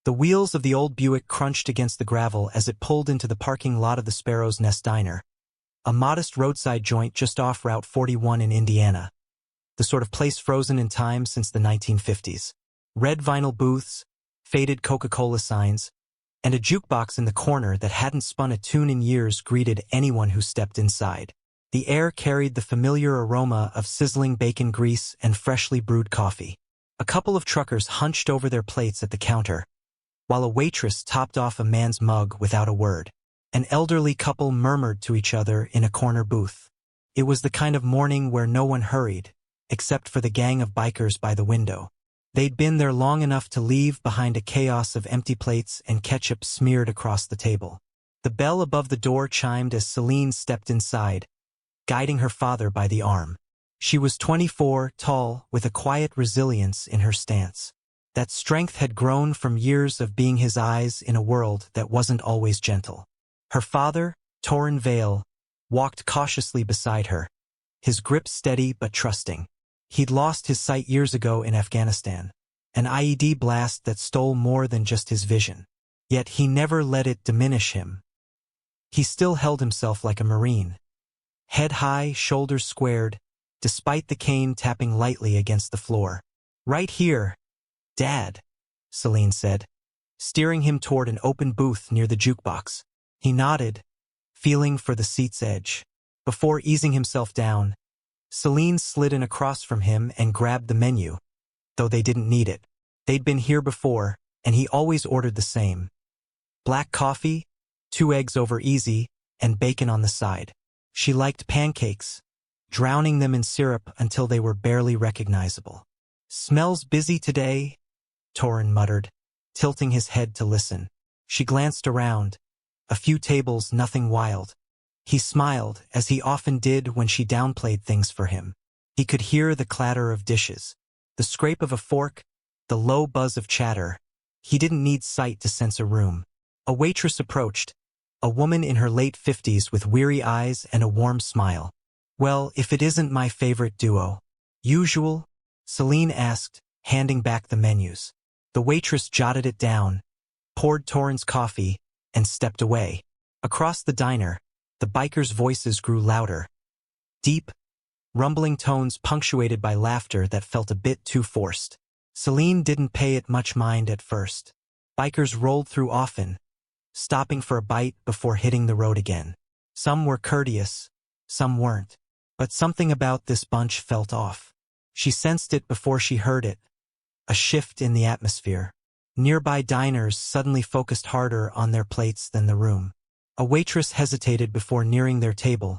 The wheels of the old Buick crunched against the gravel as it pulled into the parking lot of the Sparrow's Nest Diner, a modest roadside joint just off Route 41 in Indiana, the sort of place frozen in time since the 1950s. Red vinyl booths, faded Coca-Cola signs, and a jukebox in the corner that hadn't spun a tune in years greeted anyone who stepped inside. The air carried the familiar aroma of sizzling bacon grease and freshly brewed coffee. A couple of truckers hunched over their plates at the counter, while a waitress topped off a man's mug without a word. An elderly couple murmured to each other in a corner booth. It was the kind of morning where no one hurried, except for the gang of bikers by the window. They'd been there long enough to leave behind a chaos of empty plates and ketchup smeared across the table. The bell above the door chimed as Celine stepped inside, guiding her father by the arm. She was 24, tall, with a quiet resilience in her stance. That strength had grown from years of being his eyes in a world that wasn't always gentle. Her father, Torin Vale, walked cautiously beside her, his grip steady but trusting. He'd lost his sight years ago in Afghanistan, an IED blast that stole more than just his vision. Yet he never let it diminish him. He still held himself like a Marine. Head high, shoulders squared, despite the cane tapping lightly against the floor. "Right here, Dad," Celine said, steering him toward an open booth near the jukebox. He nodded, feeling for the seat's edge. Before easing himself down, Celine slid in across from him and grabbed the menu, though they didn't need it. They'd been here before, and he always ordered the same. Black coffee, 2 eggs over easy, and bacon on the side. She liked pancakes, drowning them in syrup until they were barely recognizable. "Smells busy today," Torin muttered, tilting his head to listen. She glanced around. A few tables, nothing wild. He smiled, as he often did when she downplayed things for him. He could hear the clatter of dishes, the scrape of a fork, the low buzz of chatter. He didn't need sight to sense a room. A waitress approached, a woman in her late 50s with weary eyes and a warm smile. "Well, if it isn't my favorite duo." "Usual?" Celine asked, handing back the menus. The waitress jotted it down, poured Torin's coffee, and stepped away. Across the diner, the bikers' voices grew louder. Deep, rumbling tones punctuated by laughter that felt a bit too forced. Celine didn't pay it much mind at first. Bikers rolled through often, stopping for a bite before hitting the road again. Some were courteous, some weren't. But something about this bunch felt off. She sensed it before she heard it. A shift in the atmosphere. Nearby diners suddenly focused harder on their plates than the room. A waitress hesitated before nearing their table,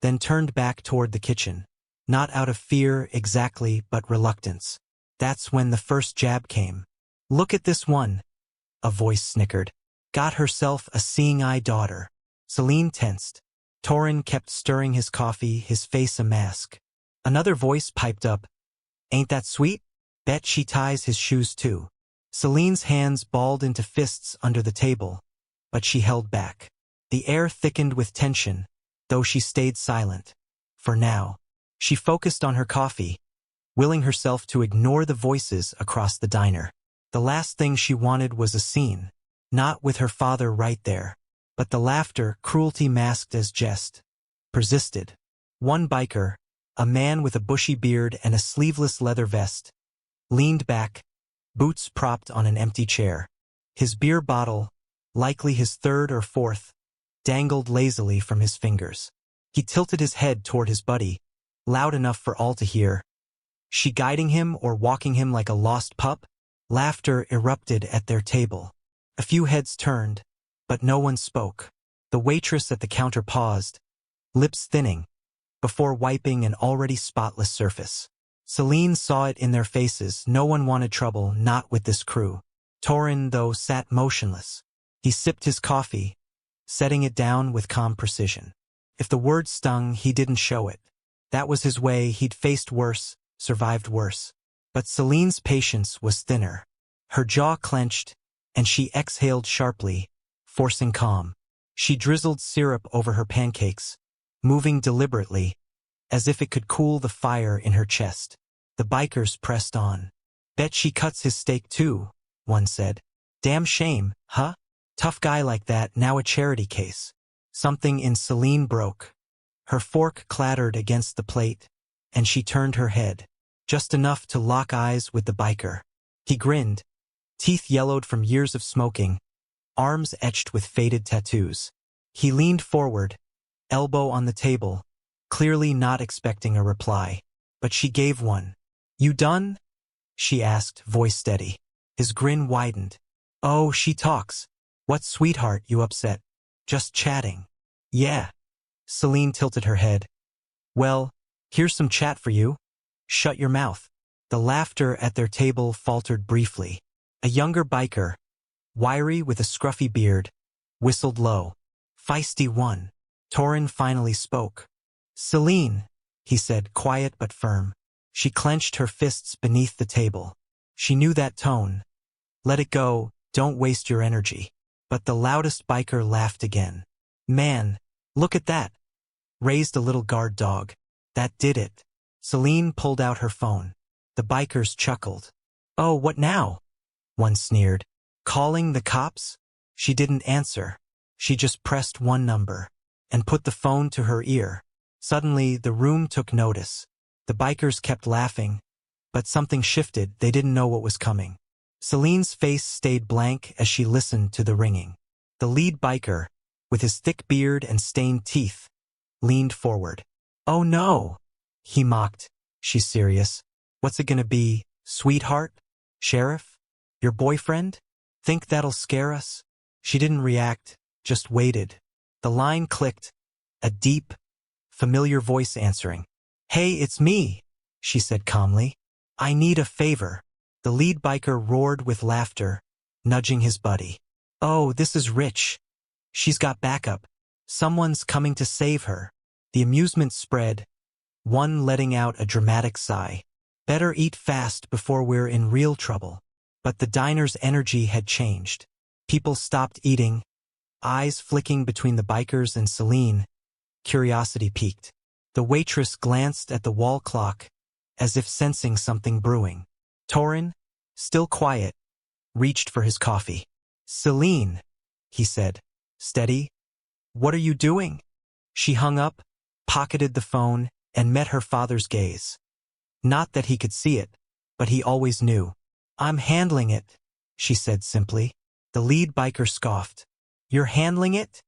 then turned back toward the kitchen. Not out of fear exactly, but reluctance. That's when the first jab came. "Look at this one," a voice snickered. "Got herself a seeing-eye daughter." Celine tensed. Torin kept stirring his coffee, his face a mask. Another voice piped up. "Ain't that sweet? Bet she ties his shoes too." Celine's hands balled into fists under the table, but she held back. The air thickened with tension, though she stayed silent. For now, she focused on her coffee, willing herself to ignore the voices across the diner. The last thing she wanted was a scene, not with her father right there. But the laughter, cruelty masked as jest, persisted. One biker, a man with a bushy beard and a sleeveless leather vest, leaned back, boots propped on an empty chair. His beer bottle, likely his third or fourth, dangled lazily from his fingers. He tilted his head toward his buddy, loud enough for all to hear. She guiding him or walking him like a lost pup? Laughter erupted at their table. A few heads turned, but no one spoke. The waitress at the counter paused, lips thinning, before wiping an already spotless surface. Celine saw it in their faces. No one wanted trouble, not with this crew. Torin, though, sat motionless. He sipped his coffee, setting it down with calm precision. If the word stung, he didn't show it. That was his way. He'd faced worse, survived worse. But Celine's patience was thinner. Her jaw clenched, and she exhaled sharply, forcing calm. She drizzled syrup over her pancakes, moving deliberately, as if it could cool the fire in her chest. The bikers pressed on. "Bet she cuts his steak too," one said. Damn shame, huh? Tough guy like that, now a charity case. Something in Celine broke. Her fork clattered against the plate, and she turned her head, just enough to lock eyes with the biker. He grinned, teeth yellowed from years of smoking, arms etched with faded tattoos. He leaned forward, elbow on the table, clearly not expecting a reply. But she gave one. "You done?" she asked, voice steady. His grin widened. "Oh, she talks. What, sweetheart, you upset? Just chatting." "Yeah." Celine tilted her head. "Well, here's some chat for you. Shut your mouth." The laughter at their table faltered briefly. A younger biker, wiry with a scruffy beard, whistled low. "Feisty one." Torin finally spoke. "Celine," he said, quiet but firm. She clenched her fists beneath the table. She knew that tone. "Let it go, don't waste your energy." But the loudest biker laughed again. "Man, look at that." Raised a little guard dog. "That did it." Celine pulled out her phone. The bikers chuckled. "Oh, what now?" one sneered. "Calling the cops?" She didn't answer. She just pressed one number and put the phone to her ear. Suddenly, the room took notice. The bikers kept laughing, but something shifted. They didn't know what was coming. Celine's face stayed blank as she listened to the ringing. The lead biker, with his thick beard and stained teeth, leaned forward. "Oh no," he mocked. "She's serious. What's it gonna be, sweetheart? Sheriff? Your boyfriend? Think that'll scare us?" She didn't react, just waited. The line clicked, a deep, familiar voice answering. "Hey, it's me," she said calmly. "I need a favor." The lead biker roared with laughter, nudging his buddy. "Oh, this is Rich. She's got backup. Someone's coming to save her." The amusement spread, one letting out a dramatic sigh. "Better eat fast before we're in real trouble." But the diner's energy had changed. People stopped eating, eyes flicking between the bikers and Celine. Curiosity piqued. The waitress glanced at the wall clock, as if sensing something brewing. Torin, still quiet, reached for his coffee. "Celine," he said, steady. "What are you doing?" She hung up, pocketed the phone, and met her father's gaze. Not that he could see it, but he always knew. "I'm handling it," she said simply. The lead biker scoffed. "You're handling it?"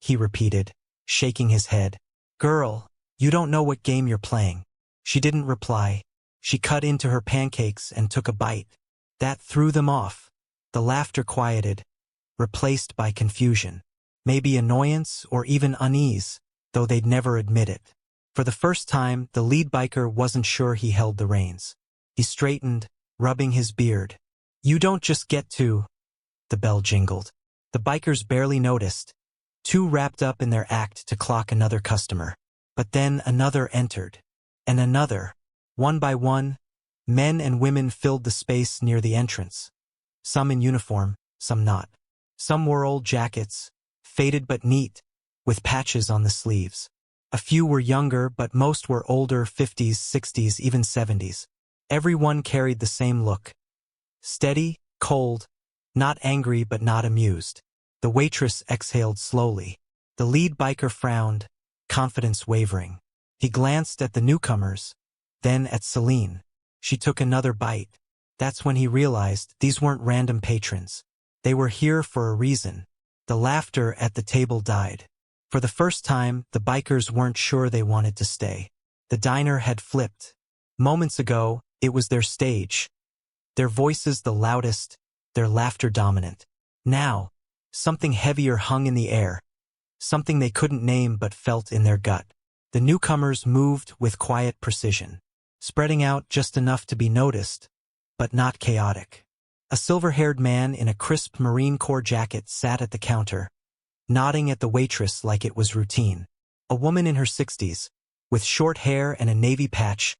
he repeated, shaking his head. "Girl, you don't know what game you're playing." She didn't reply. She cut into her pancakes and took a bite. That threw them off. The laughter quieted, replaced by confusion. Maybe annoyance or even unease, though they'd never admit it. For the first time, the lead biker wasn't sure he held the reins. He straightened, rubbing his beard. "You don't just get to..." The bell jingled. The bikers barely noticed, too wrapped up in their act to clock another customer. But then another entered. And another. One by one, men and women filled the space near the entrance. Some in uniform, some not. Some wore old jackets, faded but neat, with patches on the sleeves. A few were younger, but most were older, 50s, 60s, even 70s. Everyone carried the same look. Steady, cold, not angry but not amused. The waitress exhaled slowly. The lead biker frowned, confidence wavering. He glanced at the newcomers, then at Celine. She took another bite. That's when he realized these weren't random patrons. They were here for a reason. The laughter at the table died. For the first time, the bikers weren't sure they wanted to stay. The diner had flipped. Moments ago, it was their stage. Their voices the loudest, their laughter dominant. Now, something heavier hung in the air. Something they couldn't name but felt in their gut. The newcomers moved with quiet precision, spreading out just enough to be noticed, but not chaotic. A silver-haired man in a crisp Marine Corps jacket sat at the counter, nodding at the waitress like it was routine. A woman in her 60s, with short hair and a navy patch,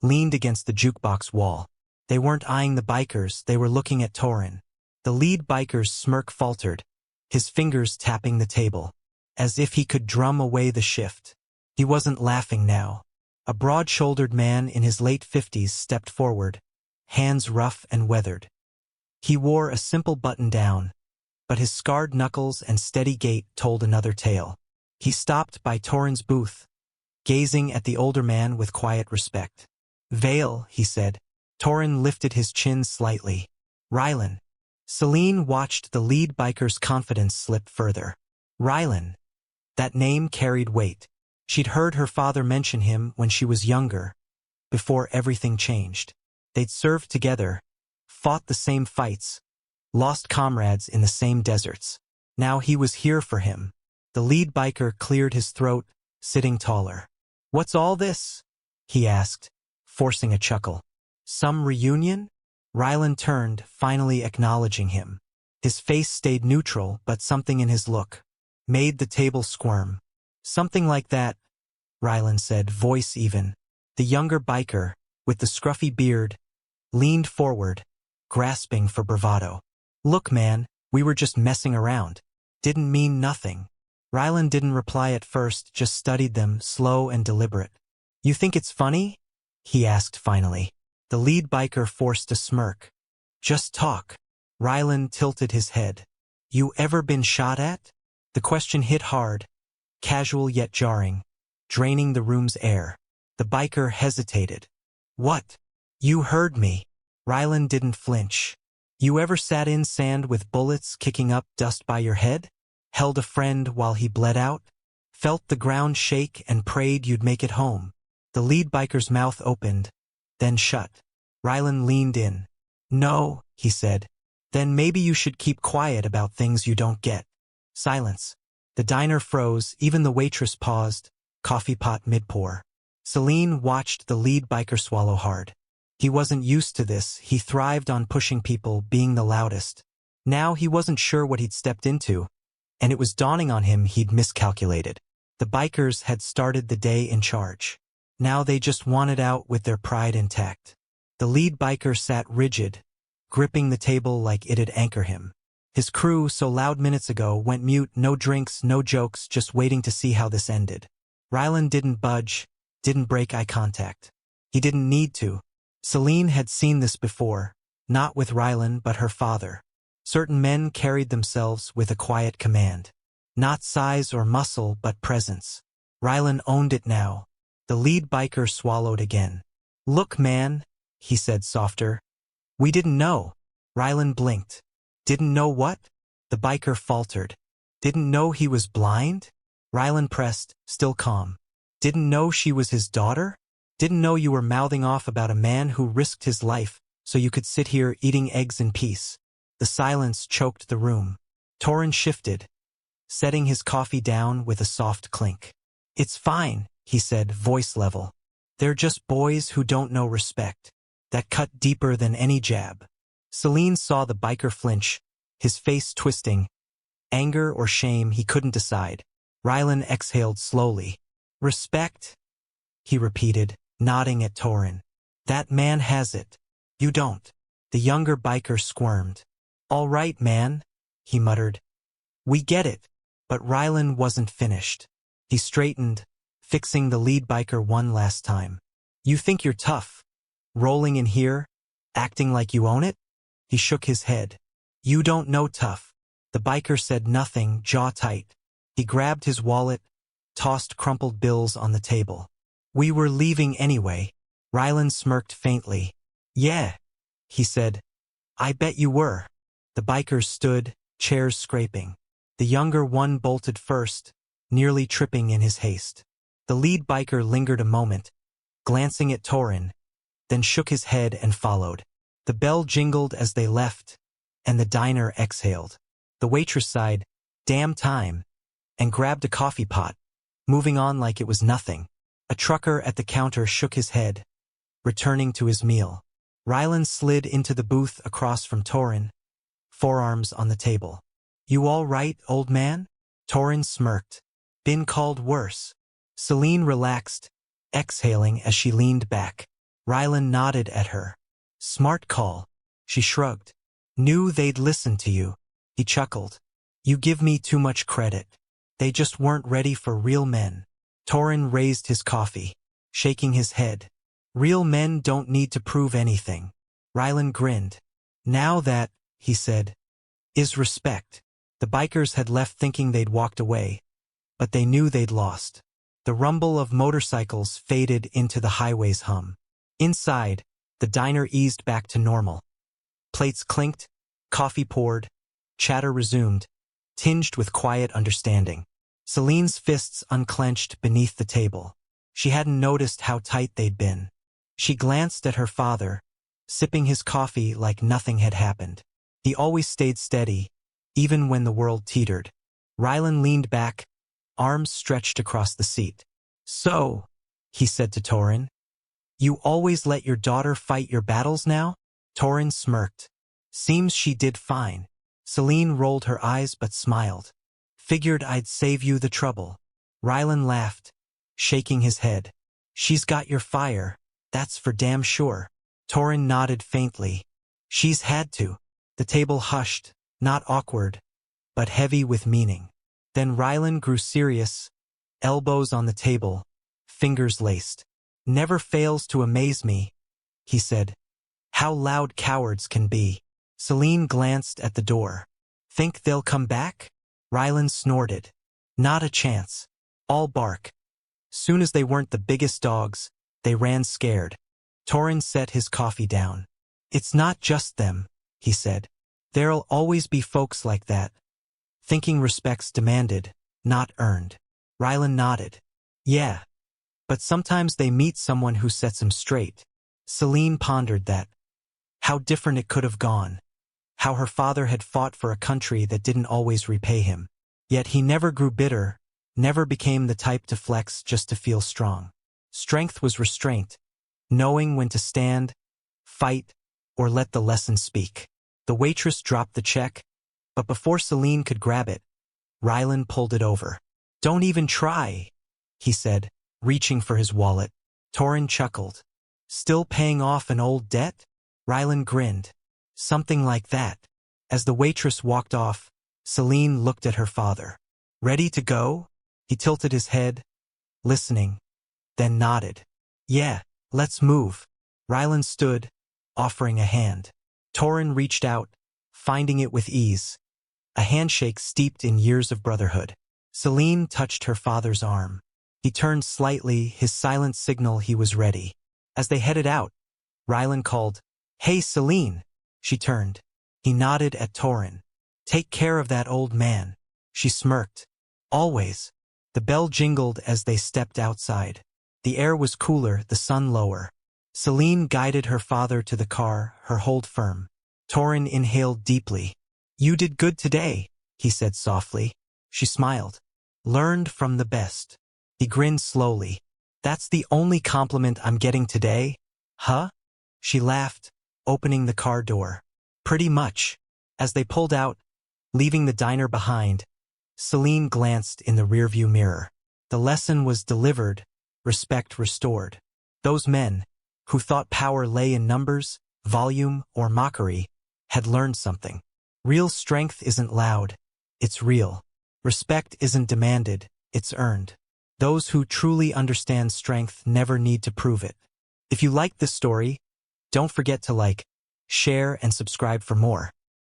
leaned against the jukebox wall. They weren't eyeing the bikers, they were looking at Torin. The lead biker's smirk faltered, his fingers tapping the table, as if he could drum away the shift. He wasn't laughing now. A broad-shouldered man in his late 50s stepped forward, hands rough and weathered. He wore a simple button-down, but his scarred knuckles and steady gait told another tale. He stopped by Torin's booth, gazing at the older man with quiet respect. "Vale," he said. Torin lifted his chin slightly. "Rylan." Celine watched the lead biker's confidence slip further. Rylan. That name carried weight. She'd heard her father mention him when she was younger, before everything changed. They'd served together, fought the same fights, lost comrades in the same deserts. Now he was here for him. The lead biker cleared his throat, sitting taller. "What's all this?" he asked, forcing a chuckle. "Some reunion?" Rylan turned, finally acknowledging him. His face stayed neutral, but something in his look made the table squirm. "Something like that," Rylan said, voice even. The younger biker, with the scruffy beard, leaned forward, grasping for bravado. "Look, man, we were just messing around. Didn't mean nothing." Rylan didn't reply at first, just studied them, slow and deliberate. "You think it's funny?" he asked finally. The lead biker forced a smirk. "Just talk." Rylan tilted his head. "You ever been shot at?" The question hit hard, casual yet jarring, draining the room's air. The biker hesitated. "What?" "You heard me." Rylan didn't flinch. "You ever sat in sand with bullets kicking up dust by your head? Held a friend while he bled out? Felt the ground shake and prayed you'd make it home?" The lead biker's mouth opened, then shut. Rylan leaned in. "No," he said. "Then maybe you should keep quiet about things you don't get." Silence. The diner froze, even the waitress paused, coffee pot mid-pour. Celine watched the lead biker swallow hard. He wasn't used to this. He thrived on pushing people, being the loudest. Now he wasn't sure what he'd stepped into, and it was dawning on him he'd miscalculated. The bikers had started the day in charge. Now they just wanted out with their pride intact. The lead biker sat rigid, gripping the table like it'd anchor him. His crew, so loud minutes ago, went mute, no drinks, no jokes, just waiting to see how this ended. Rylan didn't budge, didn't break eye contact. He didn't need to. Celine had seen this before, not with Rylan but her father. Certain men carried themselves with a quiet command. Not size or muscle but presence. Rylan owned it now. The lead biker swallowed again. "Look, man," he said softer. "We didn't know." Rylan blinked. "Didn't know what?" The biker faltered. "Didn't know he was blind?" Rylan pressed, still calm. "Didn't know she was his daughter? Didn't know you were mouthing off about a man who risked his life so you could sit here eating eggs in peace." The silence choked the room. Torin shifted, setting his coffee down with a soft clink. "It's fine," he said, voice level. "They're just boys who don't know respect." That cut deeper than any jab. Celine saw the biker flinch, his face twisting. Anger or shame, he couldn't decide. Rylan exhaled slowly. "Respect?" he repeated, nodding at Torin. "That man has it. You don't." The younger biker squirmed. "All right, man," he muttered. "We get it." But Rylan wasn't finished. He straightened, fixing the lead biker one last time. "You think you're tough? Rolling in here, acting like you own it?" He shook his head. "You don't know tough." The biker said nothing, jaw tight. He grabbed his wallet, tossed crumpled bills on the table. "We were leaving anyway." Rylan smirked faintly. "Yeah," he said. "I bet you were." The bikers stood, chairs scraping. The younger one bolted first, nearly tripping in his haste. The lead biker lingered a moment, glancing at Torin, then shook his head and followed. The bell jingled as they left, and the diner exhaled. The waitress sighed, "Damn time," and grabbed a coffee pot, moving on like it was nothing. A trucker at the counter shook his head, returning to his meal. Rylan slid into the booth across from Torin, forearms on the table. "You all right, old man?" Torin smirked. "Been called worse." Celine relaxed, exhaling as she leaned back. Rylan nodded at her. "Smart call." She shrugged. "Knew they'd listen to you." He chuckled. "You give me too much credit. They just weren't ready for real men." Torin raised his coffee, shaking his head. "Real men don't need to prove anything." Rylan grinned. "Now that," he said, is respect. The bikers had left thinking they'd walked away, but they knew they'd lost. The rumble of motorcycles faded into the highway's hum. Inside, the diner eased back to normal. Plates clinked, coffee poured, chatter resumed, tinged with quiet understanding. Celine's fists unclenched beneath the table. She hadn't noticed how tight they'd been. She glanced at her father, sipping his coffee like nothing had happened. He always stayed steady, even when the world teetered. Rylan leaned back, arms stretched across the seat. So, he said to Torin, you always let your daughter fight your battles now? Torin smirked. Seems she did fine. Celine rolled her eyes but smiled. Figured I'd save you the trouble. Rylan laughed, shaking his head. She's got your fire, that's for damn sure. Torin nodded faintly. She's had to. The table hushed, not awkward, but heavy with meaning. Then Rylan grew serious, elbows on the table, fingers laced. Never fails to amaze me, he said. How loud cowards can be. Celine glanced at the door. Think they'll come back? Rylan snorted. Not a chance. All bark. Soon as they weren't the biggest dogs, they ran scared. Torin set his coffee down. It's not just them, he said. There'll always be folks like that. Thinking respect's demanded, not earned. Rylan nodded. Yeah. But sometimes they meet someone who sets them straight. Celine pondered that. How different it could have gone. How her father had fought for a country that didn't always repay him. Yet he never grew bitter, never became the type to flex just to feel strong. Strength was restraint, knowing when to stand, fight, or let the lesson speak. The waitress dropped the check, but before Celine could grab it, Rylan pulled it over. Don't even try, he said, reaching for his wallet. Torin chuckled. Still paying off an old debt? Rylan grinned. Something like that. As the waitress walked off, Celine looked at her father. Ready to go? He tilted his head, listening, then nodded. Yeah, let's move. Rylan stood, offering a hand. Torin reached out, finding it with ease. A handshake steeped in years of brotherhood. Celine touched her father's arm. He turned slightly, his silent signal he was ready. As they headed out, Rylan called, Hey, Celine. She turned. He nodded at Torin. Take care of that old man. She smirked. Always. The bell jingled as they stepped outside. The air was cooler, the sun lower. Celine guided her father to the car, her hold firm. Torin inhaled deeply. You did good today, he said softly. She smiled. Learned from the best. He grinned slowly. That's the only compliment I'm getting today? Huh? She laughed, opening the car door. Pretty much. As they pulled out, leaving the diner behind, Celine glanced in the rearview mirror. The lesson was delivered, respect restored. Those men, who thought power lay in numbers, volume, or mockery, had learned something. Real strength isn't loud, it's real. Respect isn't demanded, it's earned. Those who truly understand strength never need to prove it. If you liked this story, don't forget to like, share, and subscribe for more.